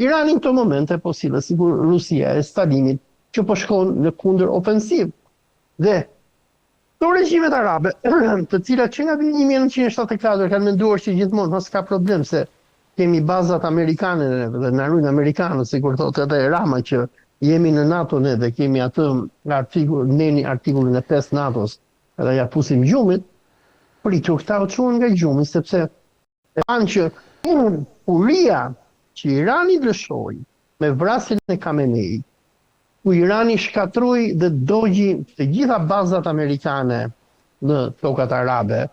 Irani në këto momente po sillet sikur Rusia e Stalinit që po shkon në kundër ofensiv. Dhe këto regjimet arabe, të cilat që nga vini 1974 kanë menduar që gjithmonë s'ka problem se kemi bazat amerikane dhe na ruajnë amerikanët, sikur thotë edhe Rama që jemi në NATO ne dhe kemi atë artikullin e 5 NATO-s, edhe ja pusim gjumit, pritur këta u çuan nga gjumi sepse e kanë që uria që Irani lëshoi me vrasjen e Khamenei, ku Irani shkatroi dhe dogji të gjitha bazat amerikane në tokat arabe,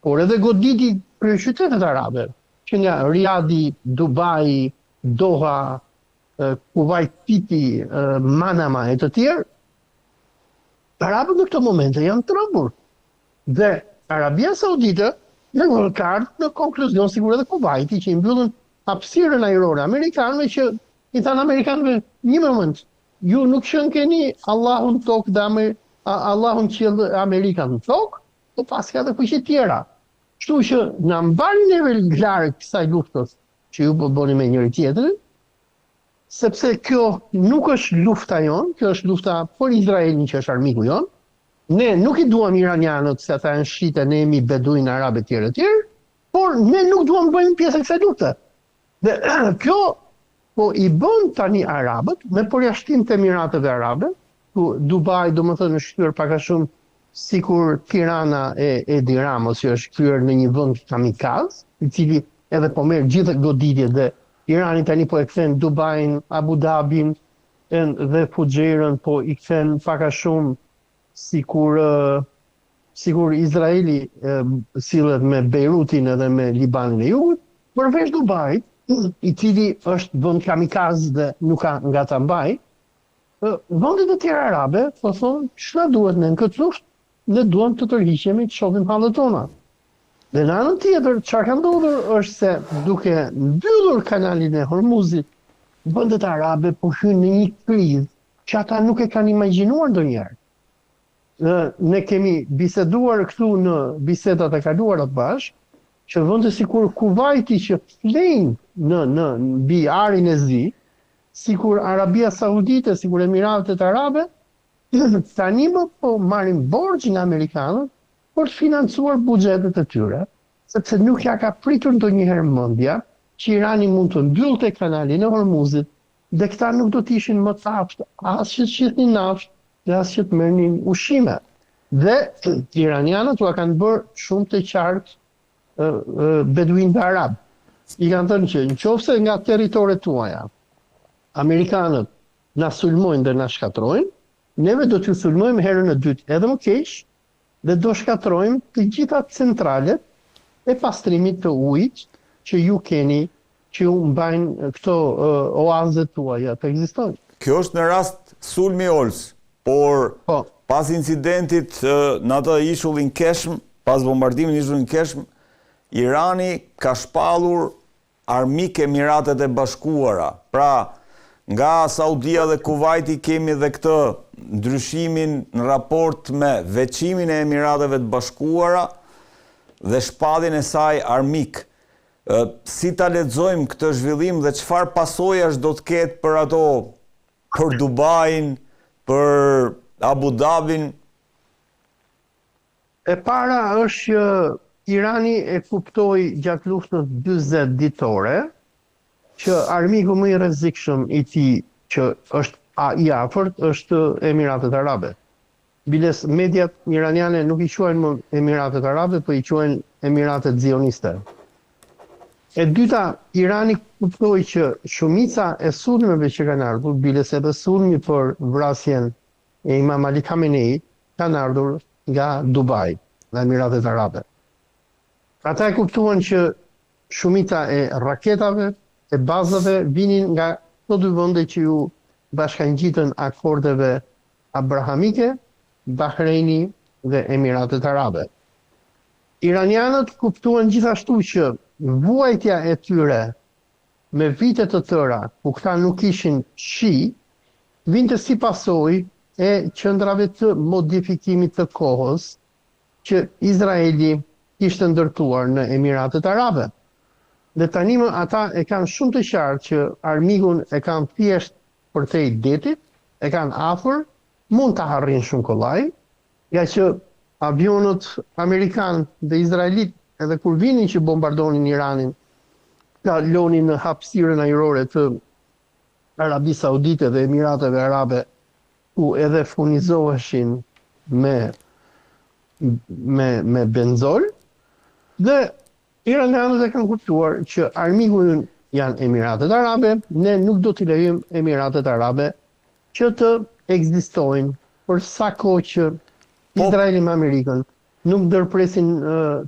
por edhe goditi për qytetet arabe, që nga Riyadhi, Dubai, Doha, Kuwait City, Manama e të tjerë, arabët në këto momente janë trembur. Dhe Arabia Saudite ka ardhur në konkluzion sigur edhe Kuwaiti që i mbyllën hapësirën ajrore amerikanëve që i thanë amerikanëve një moment, ju nuk shënkeni Allahun tokë dhe Allahun qiell dhe Amerikën në tokë, po pas ka dhe fuqi tjera. Kështu që na mbani neve larg kësaj luftës që ju po bëni me njëri tjetrin, sepse kjo nuk është lufta jonë, kjo është lufta për Izraelin që është armiku jonë. Ne nuk i duam iranianët se ata janë shite, ne jemi beduin arabe tjerë, por ne nuk duam bëjmë pjesë e kësaj lufte. Dhe kjo po i bën tani arabët me përjashtim të Emirateve Arabe, ku Dubai do më thënë është kthyer pak a shumë sikur Tirana e Edi Ramos që është kthyer në një vend kamikaz, i cili edhe po merr gjithë goditjet dhe Irani tani po e kthen Dubain, Abu Dhabin dhe Fuxhairën po i kthen pak a shumë sikur Izraeli sillet me Beirutin edhe me Libanin e Jugut, përveç Dubait, i cili është vend kamikaz dhe nuk ka nga ta mbaj, vendet e tjera arabe po thonë ç'na duhet ne në këtë luftë, ne duam të tërhiqemi të shohim hallet tona. Dhe në anën tjetër, çfarë ka ndodhur është se duke mbyllur kanalin e Hormuzit, vendet arabe po hynë në një krizë që ata nuk e kanë imagjinuar ndonjëherë. Ne kemi biseduar këtu në bisedat e kaluara bashkë, që vende sikur Kuwaiti që flenë në mbi arin e zi, sikur Arabia Saudite, sikur Emiratet Arabe, tani më po marrin borxh nga amerikanët për të financuar buxhetet e tyre, sepse nuk ja ka pritur ndonjëherë mendja që Irani mund të mbyllte kanalin e Hormuzit dhe këta nuk do të ishin më të aftë as që të shitnin naftë dhe as që të merrnin ushqime. Dhe iranianët u kanë bërë shumë të qartë beduinët arab. I kanë thënë që nëse nga territoret tuaja amerikanët na sulmojnë dhe na shkatrojnë, neve do t'ju sulmojmë herën e dytë edhe më keq dhe do shkatrojmë të gjitha centralet e pastrimit të ujit që ju keni, që ju mbajnë këto oazet tuaja të ekzistojnë. Kjo është në rast sulmi Ols, por pas incidentit në atë ishullin Keshm, pas bombardimin ishullin Keshm, Irani ka shpallur armik Emiratet e Bashkuara. Pra, nga Saudia dhe Kuwaiti kemi dhe këtë ndryshimin në raport me veçimin e Emirateve të Bashkuara dhe shpadin e saj armik. Si ta lexojmë këtë zhvillim dhe çfarë pasojash do të ketë për ato, për Dubain, për Abu Dhabin? E para është që Irani e kuptoi gjatë luftës 40 ditore që armiku më i rrezikshëm i tij që është i afërt është Emiratet Arabe. Biles mediat iraniane nuk i quajnë më Emiratet Arabe, po i quajnë Emiratet Zioniste. E dyta, Irani kuptoi që shumica e sulmeve që kanë ardhur, biles edhe sulmi për vrasjen e Imam Ali Khamenei, kanë ardhur nga Dubai, nga Emiratet Arabe. Ata e kuptuan që shumica e raketave, e bazave vinin nga këto dy vende që ju bashkangjitën akordeve abrahamike, Bahreini dhe Emiratet Arabe. Iranianët kuptuan gjithashtu që vuajtja e tyre me vite të tëra, ku këta nuk ishin shi, vinte si pasojë e qëndrave të modifikimit të kohës që Izraeli ishte ndërtuar në Emiratet Arabe. Dhe tani më ata e kanë shumë të qartë që armikun e kanë thjesht përtej detit, e kanë afër, mund ta harrin shumë kollaj, ja që avionët amerikan dhe izraelit edhe kur vinin që bombardonin Iranin, kalonin në hapësirën ajrore të Arabisë Saudite dhe Emirateve Arabe, ku edhe furnizoheshin me benzol, dhe irananët e kanë kuptuar që armiku janë Emiratet Arabe, ne nuk do t'i lejojmë Emiratet Arabe që të ekzistojnë për sa kohë që Izraeli me Amerikën nuk ndërpresin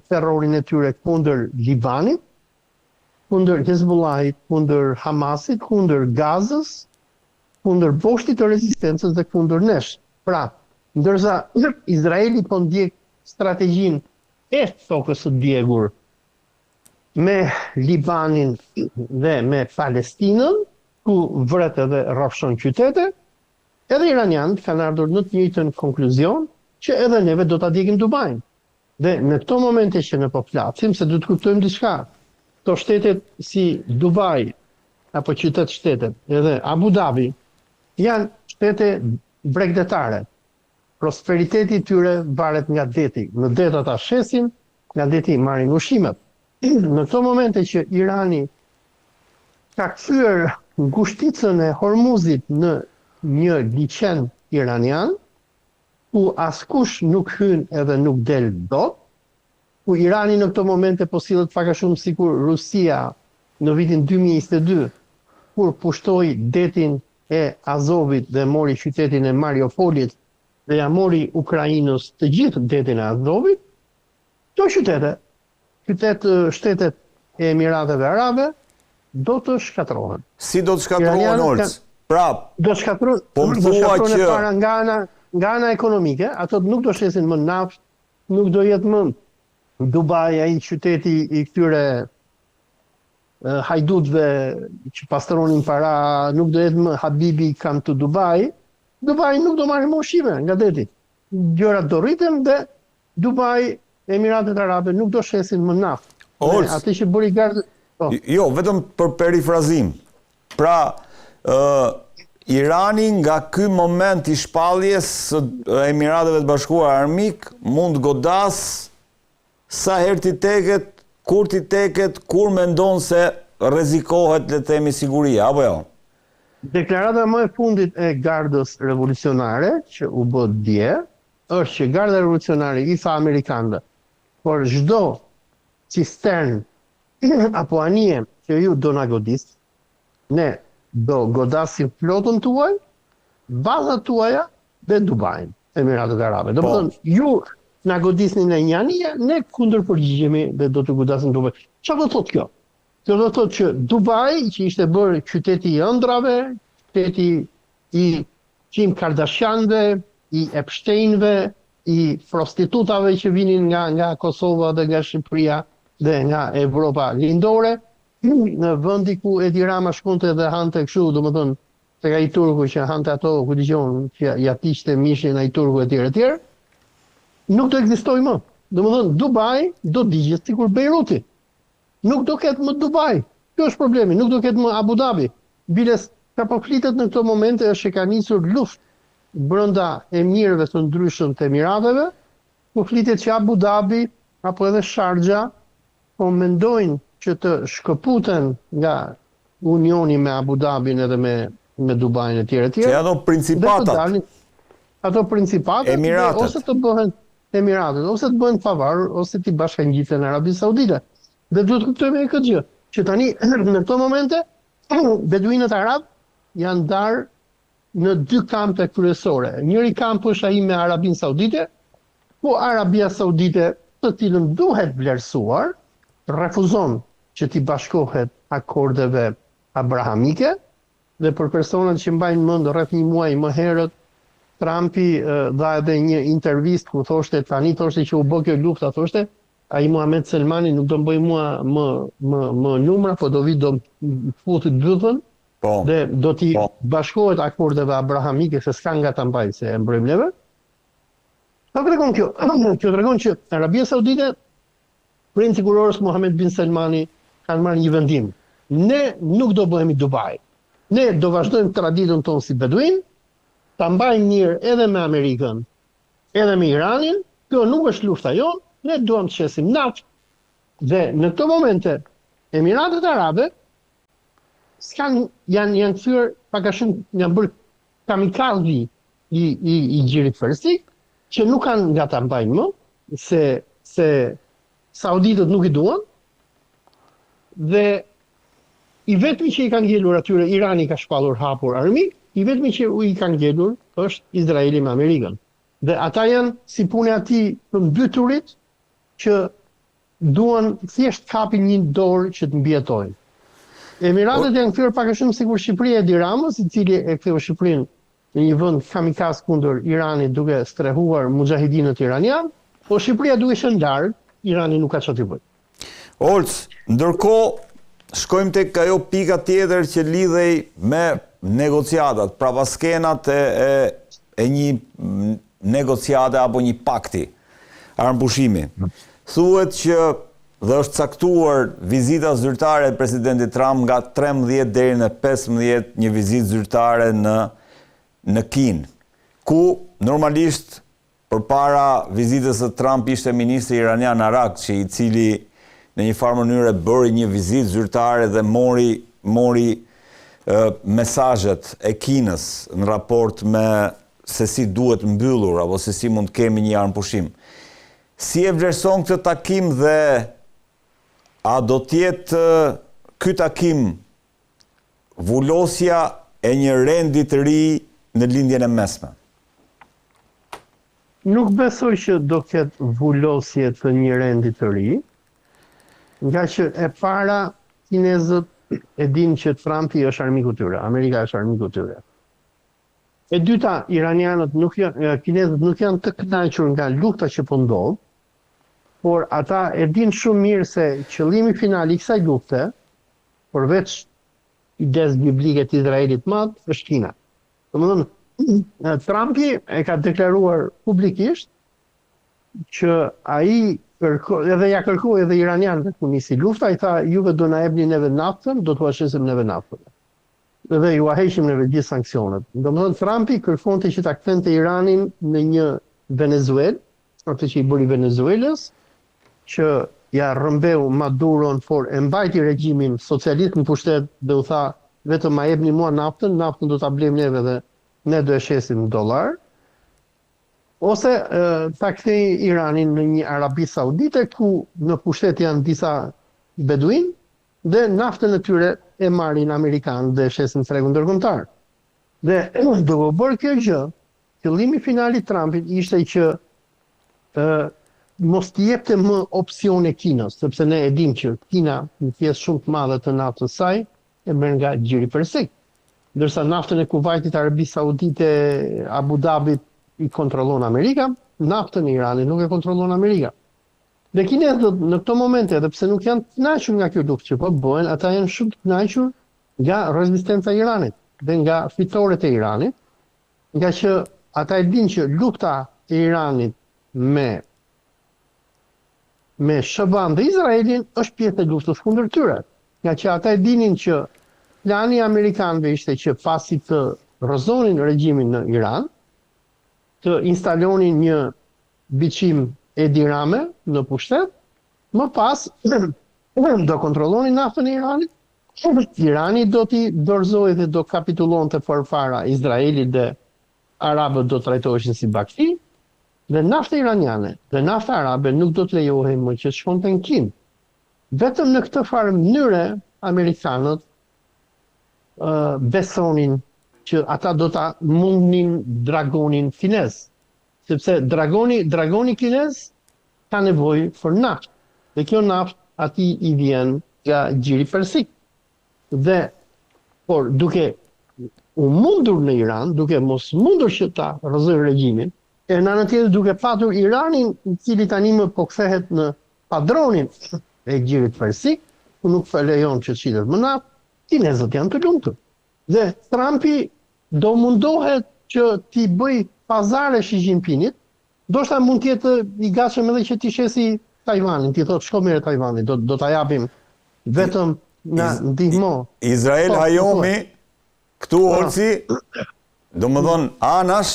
terrorin e tyre kundër Libanit, kundër Hezbollahit, kundër Hamasit, kundër Gazës, kundër boshtit të rezistencës dhe kundër nesh. Pra, ndërsa Izraeli po ndjek strategjinë e tokës së djegur me Libanin dhe me Palestinën, ku vret edhe rrafshon qytete, edhe iranianët kanë ardhur në të njëjtën konkluzion që edhe neve do ta djegim Dubain. Dhe në këto momente që ne po flasim, se du të kuptojmë diçka, këto shtetet si Dubai, apo qytet-shtetet, edhe Abu Dhabi, janë shtete bregdetare. Prosperiteti tyre varet nga deti. Në det ata shesin, nga deti marrin ushqimet. Në këto momente që Irani ka kthyer ngushticën e Hormuzit në një liçen iranian, ku askush nuk hyn edhe nuk del dot, ku Irani në këto momente po sillet pak a shumë sikur Rusia në vitin 2022, kur pushtoi detin e Azovit dhe mori qytetin e Mariupolit dhe ja mori Ukrainës të gjithë detin e Azovit, këto shtetet e Emirateve Arabe do të shkatrohen. Si do të shkatrohen, Olc? Pra, do shkatrohen para nga ana ekonomike, ato nuk do shesin më naftë, nuk do jetë më Dubai ai qyteti i këtyre hajdutëve që pastronin para, nuk do jetë më Habibi come to Dubai. Dubai nuk do marrë më ushqime nga deti. Gjërat do rriten dhe Dubai, Emiratet Arabe nuk do shesin më naftë. Atë që bëri gardë. Jo, vetëm për perifrazim. Pra, Irani nga ky moment i shpalljes së Emirateve të Bashkuara Armik mund godas sa herë ti teket, kur ti teket, kur mendon se rrezikohet, le të themi, siguria, apo jo? Deklarata më e fundit e gardës revolucionare që u bë dje është që garda revolucionare i tha amerikanëve, por çdo cistern apo anije që ju do na godis, ne do godasim flotën tuaj, bazat tuaja dhe Dubain, Emiratet Arabe. Do të thonë, ju na godisni në një anije, ne kundërpërgjigjemi dhe do të godasim Dubai. Çfarë do thotë kjo? Kjo do thotë që Dubai, që ishte bërë qyteti i ëndrave, qyteti i Kim Kardashianëve, i Epsteinëve, i prostitutave që vinin nga Kosova dhe nga Shqipëria dhe nga Evropa lindore, në vendi ku Edi Rama shkonte dhe hante kështu, domethënë tek ai turku që hante ato, ku dëgjon që ja tiqte mishin ai turku etj, nuk do ekzistojë më. Domethënë Dubai do digjet sikur Beiruti. Nuk do ketë më Dubai. Kjo është problemi, nuk do ketë më Abu Dhabi. Biles ka po flitet në këto momente është që ka nisur luftë brenda emirëve të ndryshëm të Emirateve, po flitet që Abu Dhabi apo edhe Sharjah po mendojnë që të shkëputen nga unioni me Abu Dhabin edhe me Dubain e tjere. Që ato principatat. Ato principatat, Emiratet. ose të bëhen Emiratet, ose të bëhen pavarur, ose të bashkangjiten në Arabi Saudite. Dhe duhet të kuptojmë këtë gjë, që tani në këto momente beduinët arab janë ndarë në dy kampe kryesore. Njëri kamp është ai me Arabin Saudite, ku Arabia Saudite, të cilën duhet vlerësuar, refuzon që t'i bashkohet akordeve abrahamike, dhe për personat që mbajnë mend rreth një muaji më herët, Trumpi dha edhe një intervistë ku thoshte tani thoshte që u bë kjo lufta, thoshte ai Mohamed Selmani nuk do mbëj mua më numra, po do vi do futi dytën dhe do t'i bashkohet akordeve abrahamike, se s'ka nga ta mbajnë se e mbrojmë neve. Çfarë tregon kjo? Kjo tregon që Arabia Saudite, princi kurorës Mohamed bin Selmani, kanë marrë një vendim. Ne nuk do bëhemi Dubai. Ne do vazhdojmë traditën tonë si beduin, ta mbajmë mirë edhe me Amerikën, edhe me Iranin, kjo nuk është lufta jonë, ne duam të shesim naftë, dhe në këto momente, Emiratet Arabe janë kthyer pak a shumë janë bërë kamikazi i Gjirit Persik, që nuk kanë nga ta mbajnë më, se sauditët nuk i duan, dhe i vetmi që i kanë ngelur atyre, Irani ka shpallur hapur armik, i vetmi që i kanë ngelur është Izraeli me Amerikën. Dhe ata janë si punë ati të mbyturit që duan thjesht kapin një dorë që të mbjetojnë. Emiratet janë kthyer pak a shumë sikur Shqipëria e Edi Ramës, i cili e ktheu Shqipërinë në një vend kamikaz kundër Iranit duke strehuar mujahidinët iranian, po Shqipëria duke qenë larg, Irani nuk ka çfarë të bëjë. Olc, ndërkohë shkojmë tek ajo pika tjetër që lidhej me negociatat, prapaskenat e një negociate apo një pakti armëpushimi. Thuhet që dhe është caktuar vizita zyrtare e presidentit Trump nga 13 deri në 15 një vizitë zyrtare në Kinë, ku normalisht përpara vizitës së Trump ishte ministri iranian Arakçi, i cili në një farë mënyrë bëri një vizitë zyrtare dhe mori mesazhet e Kinës në raport me se si duhet mbyllur apo se si mund të kemi një armëpushim. Si e vlerëson këtë takim dhe a do t'jetë ky takim vullosja e një rendi të ri në lindjen e mesme? Nuk besoj që do ketë vullosje të një rendi të ri, nga që e para kinezët e din që Trumpi është armiku tyre, Amerika është armiku tyre. E dyta, kinezët nuk janë të kënaqur nga lufta që po ndodh, por ata e din shumë mirë se qëllimi final i kësaj lufte, përveç ides biblike të Izraelit madh, është Kina. Domethënë, Trumpi e ka deklaruar publikisht që ai edhe ja kërkoi edhe iranianëve ku nisi lufta, i tha juve do na jepni neve naftën, do t'u ashesim neve naftën. Dhe ju heqim neve gjithë sanksionet. Domethënë Trumpi kërkonte që ta kthente Iranin në një Venezuelë, atë që i bëri Venezuelës, që ja rrëmbeu Maduron, por e mbajti regjimin socialist në pushtet dhe u tha vetëm ma jepni mua naftën do ta blejmë neve dhe ne do e shesim dollar, ose ta kthej Iranin në një Arabi Saudite ku në pushtet janë disa beduin dhe naftën e tyre e marrin amerikanë dhe shesin tregun ndërkombëtar. Dhe duke bërë kjo gjë, qëllimi final i Trumpit ishte që mos t'i jepte më opsione Kinës, sepse ne e dim që Kina në pjesë shumë të madhe të naftës saj e merr nga Gjiri Persik. Ndërsa naftën e Kuvajtit, Arabi Saudite, Abu Dhabit i kontrollon Amerika, naftën e Iranit nuk e kontrollon Amerika. Dhe kinezët në këto momente, edhe pse nuk janë të kënaqur nga kjo luftë që po bëhen, ata janë shumë të kënaqur nga rezistenca e Iranit dhe nga fitoret e Iranit, nga që ata e dinë që lufta e Iranit me SBA dhe Izraelin është pjesë e luftës kundër tyre. Nga që ata e dinin që plani amerikanëve ishte që pasi të rrëzonin regjimin në Iran, të instalonin një biçim Edi Rame në pushtet, më pas do kontrollonin naftën e Iranit, Irani do t'i dorëzojë dhe do kapitulonte përpara Izraelit dhe arabët do trajtoheshin si bakti, dhe nafta iraniane dhe nafta arabe nuk do të lejohej më që shkonte në Kinë. Vetëm në këtë farë mënyre amerikanët besonin që ata do ta mundnin dragonin kinez, sepse dragoni kinez ka nevojë për naftë. Dhe kjo naftë atij i vjen nga Gjiri Persik. Por duke u mundur në Iran, duke mos mundur që ta rrëzojë regjimin, e në anën tjetër duke patur Iranin, i cili tani më po kthehet në padronin e Gjirit Persik, ku nuk lejon që shitet më naftë, kinezët janë të lumtur. Dhe Trumpi do mundohet që t'i bëj pazare Xi Jinpingit, ndoshta mund të jetë i gatshëm edhe që t'i shesi Tajvanin, t'i thotë shko merre Tajvanin, do ta japim vetëm na ndihmo. Izrael hajomi, këtu Olsi, do më thonë anash,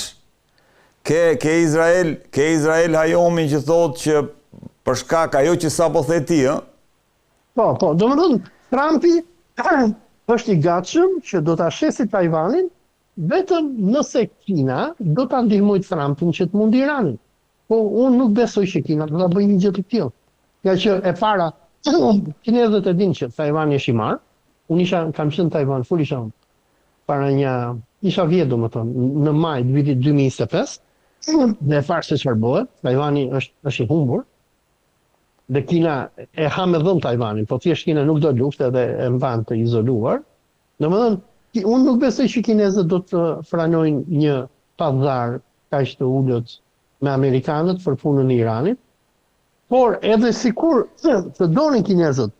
ke Izrael hajomi që thotë që për shkak ajo që sa po the ti, Po, do më thonë, Trumpi është i gatshëm që do ta shesi Tajvanin vetëm nëse Kina do ta ndihmojë Trumpin që të mundi Iranin. Po unë nuk besoj që Kina do ta bëjë një gjë të tillë. Nga që e para, kinezët e dinë që Tajvani është i marrë. Unë kam qenë në Tajvan, para isha vjetë, domethënë, në maj të vitit 2025, dhe e farë se çfarë bëhet, Tajvani është i humbur, dhe Kina e ha me dhëm Tajvanin, po thjesht Kina nuk do luftë edhe e mban të izoluar. Domethënë, unë nuk besoj që kinezët do të pranojnë një pazar kaq të ulët me amerikanët për punën e Iranit, por edhe sikur të donin kinezët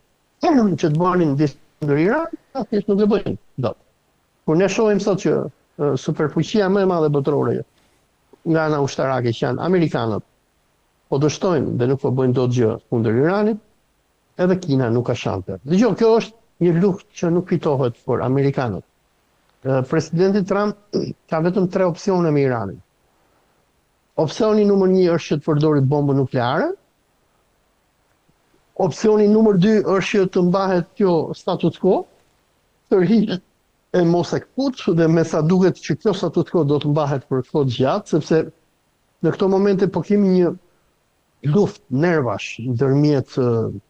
që të bënin ndër Iran, thjesht nuk e bëjnë dot. Kur ne shohim sot që superfuqia më e madhe botërore nga ana ushtarake që janë amerikanët, po dështojnë dhe nuk po bëjnë dot gjë kundër Iranit, edhe Kina nuk ka shanse. Dgjoj, kjo është një luftë që nuk fitohet për amerikanët. Presidenti Trump ka vetëm 3 opsione me Iranin. Opsioni numër 1 është që të përdori bombën nukleare. Opsioni numër 2 është që të mbahet kjo status quo, tërhiqet e mos e kput, dhe me sa duket që kjo status quo do të mbahet për kohë gjatë, sepse në këto momente po kemi një luftë nervash ndërmjet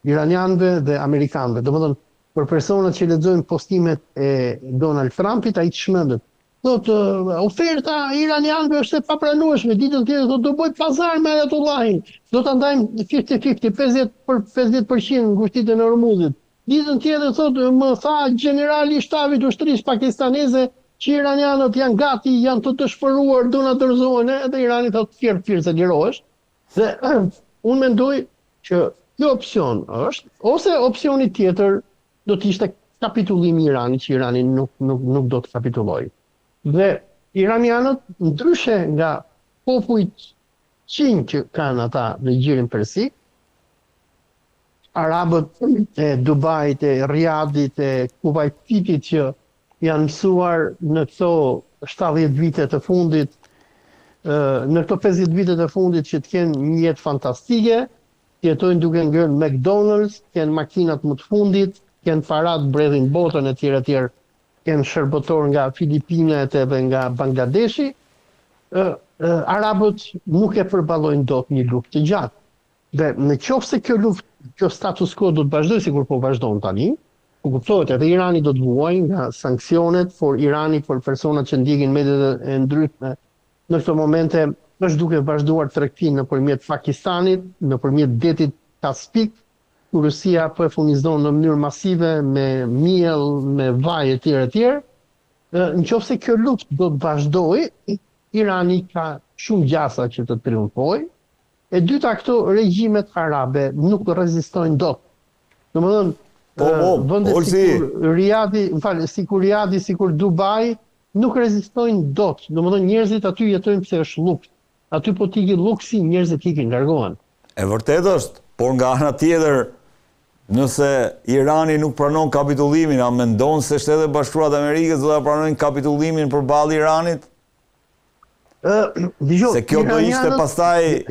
iranianëve dhe amerikanëve. Domethënë, për personat që lexojnë postimet e Donald Trumpit, ai çmendet. Thotë oferta iranianëve është e papranueshme, ditën tjetër thotë do bëj pazar me Ayatollahin. Do ta ndajmë 50-50, 50% ngushtitë e Hormuzit. Ditën tjetër thotë më tha generali i shtabit të ushtrisë pakistaneze që iranianët janë gati, janë të dëshpëruar, do na dorëzohen, edhe Irani thotë firë se lirohesh. Dhe unë mendoj që kjo opsion është, ose opsioni tjetër do të ishte kapitullimi i Iranit, që Irani nuk do të kapitullojë. Dhe iranianët, ndryshe nga popujt qinj që kanë ata në gjirin persik, arabët e Dubajit, e Riyadit, e Kuwaitit që janë mësuar në këto 70 vite të fundit, në këto 50 vite të fundit që të kenë një jetë fantastike, të jetojnë duke ngrënë McDonald's, kenë makinat më të fundit, kenë parat bredhin botën e tjerë, kenë shërbëtor nga Filipinet edhe nga Bangladeshi. Arabët nuk e përballojnë dot një luftë të gjatë. Dhe në qoftë se kjo status quo do të vazhdojë sikur po vazhdon tani, ku kuptohet edhe Irani do të vuajë nga sanksionet, por Irani për personat që ndjekin mediat e ndryshme në këto momente është duke vazhduar tregtinë nëpërmjet Pakistanit, nëpërmjet detit Kaspik, ku Rusia po e furnizon në mënyrë masive me miell, me vaj etj. Nëse kjo luftë do të vazhdojë, Irani ka shumë gjasa që të triumfojë. E dyta, këto regjimet arabe nuk rezistojnë dot. Domethënë, vende sikur Riyadi, sikur Riyadi, sikur Dubai, nuk rezistojnë dot. Domethënë, njerëzit aty jetojnë pse është luftë. Aty po t'i luksi, njerëzit ikin, largohen. E vërtet është, por nga ana tjetër, nëse Irani nuk pranon kapitullimin, a mendon se Shtetet Bashkuara të Amerikës do ta pranojnë kapitullimin përballë Iranit? Se kjo do ishte pastaj...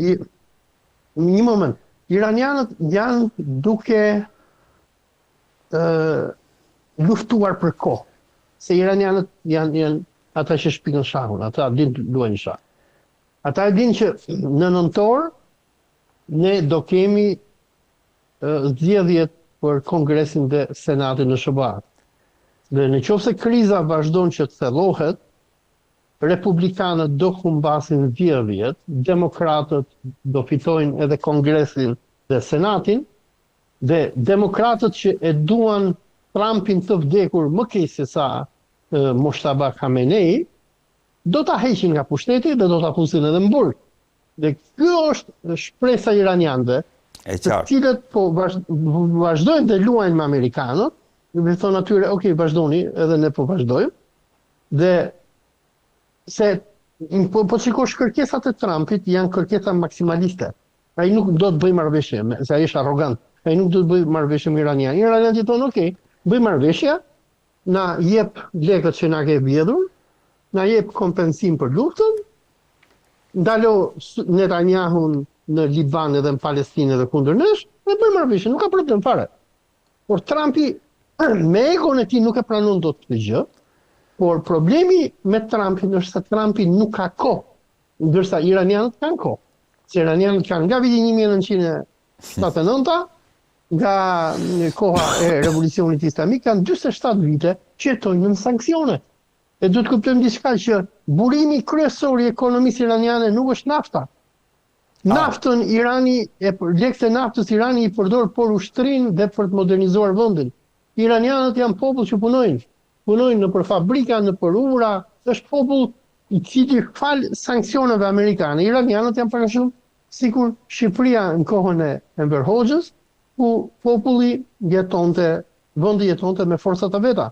Një moment, iranianët janë duke luftuar për kohë. Se iranianët janë ata që shpikën shahun, ata din të luajnë shah. Ata e din që në nëntor ne do kemi zgjedhjet për Kongresin dhe Senatin në SBA. Dhe nëse kriza vazhdon që të thellohet, Republikanët do humbasin zgjedhjet, demokratët do fitojnë edhe Kongresin dhe Senatin, dhe demokratët që e duan Trumpin të vdekur më keq se sa Moshtaba Khamenei, do ta heqin nga pushteti dhe do ta fusin edhe në burg. Dhe kjo është shpresa iranianëve, të cilët po vazhdojnë të luajnë me amerikanët, dhe thonë atyre, ok, vazhdoni, edhe ne po vazhdojmë, dhe se po shikosh kërkesat e Trumpit janë kërkesa maksimaliste. Ai nuk do të bëjë marrëveshje, se ai është arrogant. ai nuk do të bëj marrëveshje me iranian. Iranianët thonë, "Okej, bëj marrëveshje, na jep lekët që na ke vjedhur, na jep kompensim për luftën, ndalo Netanyahun në Liban edhe në Palestinë edhe kundër nesh, dhe bëj marrëveshje, nuk ka problem fare." Por Trumpi me egon e tij nuk e pranon dot këtë gjë, por problemi me Trumpin është se Trumpi nuk ka kohë, ndërsa iranianët kanë kohë. Se iranianët kanë nga viti 1979, nga koha e revolucionit islamik, kanë 47 vite që jetojnë në sanksione. E du të kuptojmë diçka që burimi kryesor i ekonomisë iraniane nuk është nafta. Naftën lekët e naftës Irani i përdor për ushtrinë dhe për të modernizuar vendin. Iranianët janë popull që punojnë në për fabrika, në për ura, është popull i cili fal sanksioneve amerikane. Iranianët janë për shumë sikur Shqipëria në kohën e Enver Hoxhës, ku populli vendi jetonte me forcat e veta.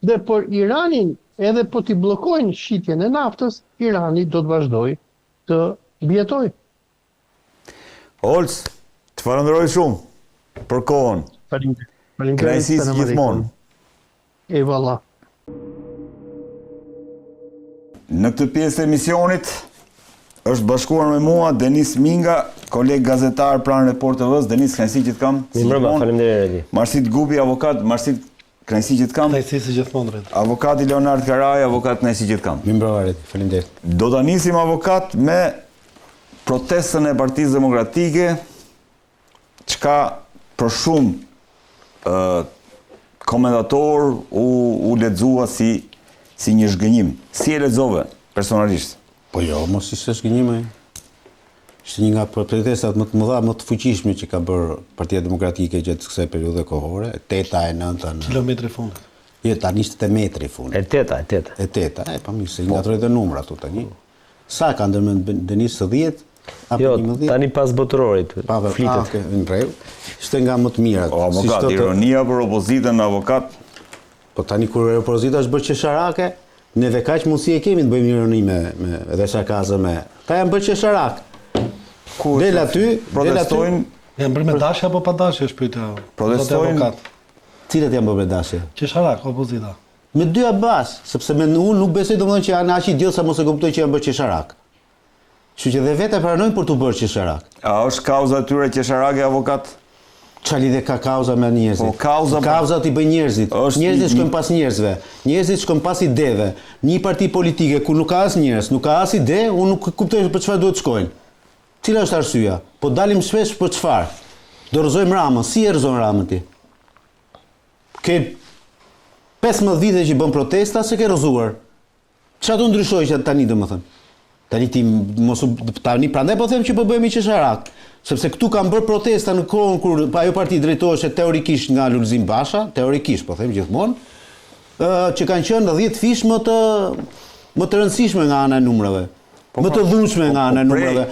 Dhe për Iranin, edhe po t'i bllokojnë shitjen e naftës, Irani do të vazhdoj të bjetojë. Olc, të falenderoj shumë për kohën. Kënaqësi gjithmonë. Eyvallah. Në këtë pjesë të emisionit është bashkuar me mua Denis Minga, koleg gazetar pranë Report TV-s. Denis, kënaqësi që të kam. Mirëmbrëma, faleminderit. Marsit Gubi, avokat, Marsit, kënaqësi që të kam. Kënaqësi si gjithmonë. Avokati Leonard Karaj, avokat, kënaqësi që të kam. Mirëmbrëma, faleminderit. Do ta nisim avokat me protestën e Partisë Demokratike, çka për shumë komentator u lexua si një zhgënjim. Si e lexove personalisht? Po jo, mos ishte zhgënjim. Ishte një nga protestat më të mëdha, më të fuqishme që ka bërë Partia Demokratike gjatë kësaj periudhe kohore, 8-a e 9-a në kilometri fundit. Jo, tani ishte te metri fundit. E 8-a, po mirë, se ngatroi të numra ato tani. Sa ka ndërmend Denis, 10? Jo, tani pas botërorit, flitet. Në rregull. Ishte nga më të mirat. O, avokat, ironia për opozitën, avokat. Po tani kur opozita është bërë qesharake, neve kaq mundësi e kemi të bëjmë ironi dhe sarkazëm me. Ta janë bërë qesharak. Del aty, protestojnë. Janë bërë me dashje apo pa dashje, është pyetja. Protestojnë. Cilat janë bërë me dashje? Qesharak, opozita. Me dy abas, sepse unë nuk besoj domethënë që janë aq idiot sa mos e kuptoj që janë bërë qesharak. Kështu që dhe vetë pranojnë për të bërë qesharak. A është kauza e tyre qesharake, avokat? Qa lidhe ka kauza me njerëzit? Po, kauza t'i bëj njerëzit. Njerëzit shkojnë pas njerëzve. Njerëzit shkojnë pas ideve. Një parti politike ku nuk ka as njerëz, nuk ka as ide, unë nuk kuptoj për çfarë duhet shkojnë. Cila është arsyeja? Po dalim shpesh për çfarë? Dorëzojmë Ramën. Si e rrëzon Ramën ti? Ke 15 vite që bën protesta, se ke rrëzuar. Çfarë do ndryshoj që tani domethënë? Tani prandaj po them që po bëhemi qesharak, sepse këtu kanë bërë protesta në kohën kur ajo parti drejtoheshet teorikisht nga Lulzim Basha, teorikisht po them gjithmonë, që kanë qenë 10 fish më të rëndësishme nga ana e numrave, më të dhunshme nga ana e numrave.